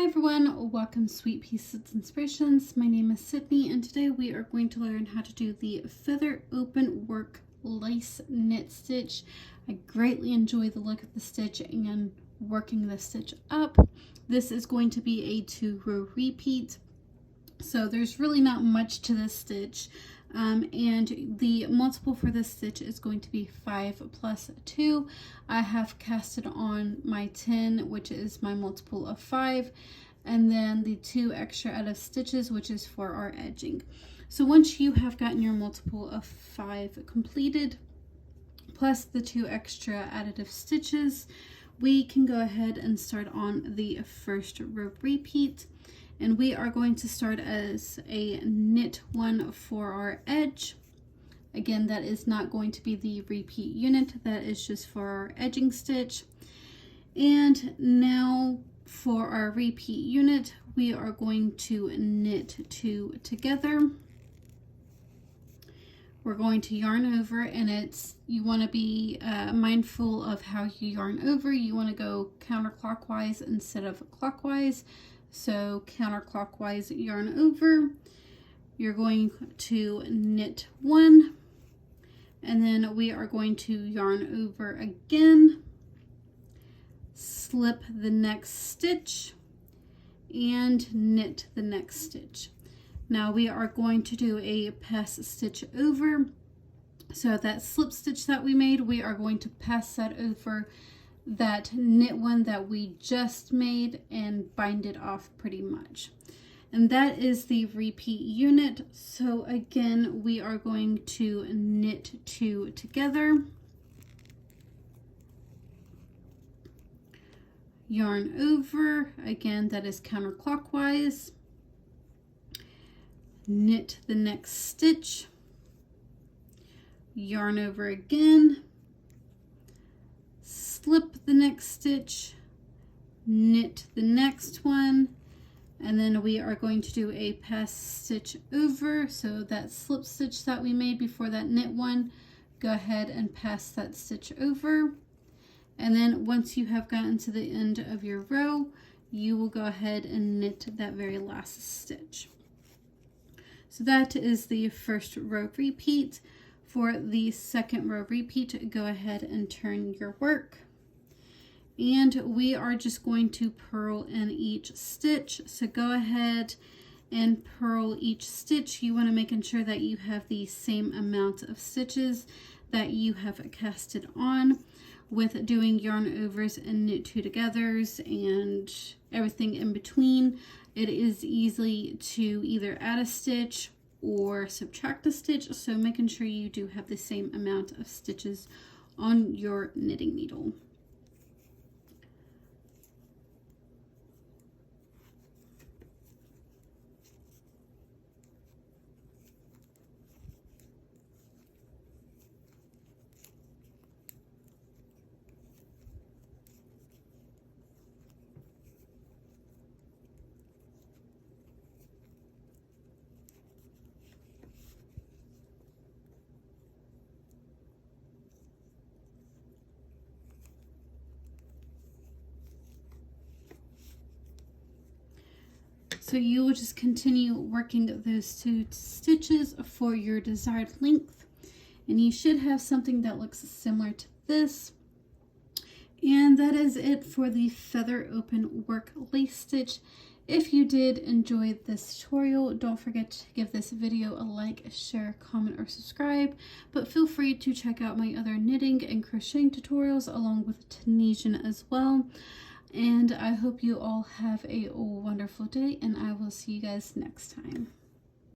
Hi everyone, welcome Sweet Pieces Inspirations. My name is Sydney and today we are going to learn how to do the Feather Openwork lace knit stitch. I greatly enjoy the look of the stitch and working the stitch up. This is going to be a 2-row repeat, so there's really not much to this stitch. And the multiple for this stitch is going to be 5 plus 2. I have casted on my 10, which is my multiple of 5, and then the 2 extra out of stitches, which is for our edging. So once you have gotten your multiple of 5 completed, plus the 2 extra additive stitches, we can go ahead and start on the first row repeat. And we are going to start as a knit 1 for our edge. Again, that is not going to be the repeat unit, that is just for our edging stitch. And now for our repeat unit, we are going to knit 2 together. We're going to yarn over, and you want to be mindful of how you yarn over. You want to go counterclockwise instead of clockwise. So counterclockwise yarn over, you're going to knit 1, and then we are going to yarn over again, slip the next stitch, and knit the next stitch. Now we are going to do a pass stitch over. So that slip stitch that we made, we are going to pass that over that knit one that we just made and bind it off pretty much. And that is the repeat unit. So again, we are going to knit 2 together, yarn over, again that is counterclockwise, knit the next stitch, yarn over again, slip the next stitch, knit the next one, and then we are going to do a pass stitch over. So that slip stitch that we made before that knit one, go ahead and pass that stitch over. And then once you have gotten to the end of your row, you will go ahead and knit that very last stitch. So that is the first row repeat. For the second row repeat, go ahead and turn your work. And we are just going to purl in each stitch. So go ahead and purl each stitch. You want to make sure that you have the same amount of stitches that you have casted on. With doing yarn overs and knit 2 togethers and everything in between, it is easy to either add a stitch or subtract a stitch. So making sure you do have the same amount of stitches on your knitting needle. So you will just continue working those 2 stitches for your desired length, and you should have something that looks similar to this. And that is it for the Feather Openwork lace stitch. If you did enjoy this tutorial, don't forget to give this video a like, share, comment, or subscribe. But feel free to check out my other knitting and crocheting tutorials along with Tunisian as well. And I hope you all have a wonderful day, and I will see you guys next time.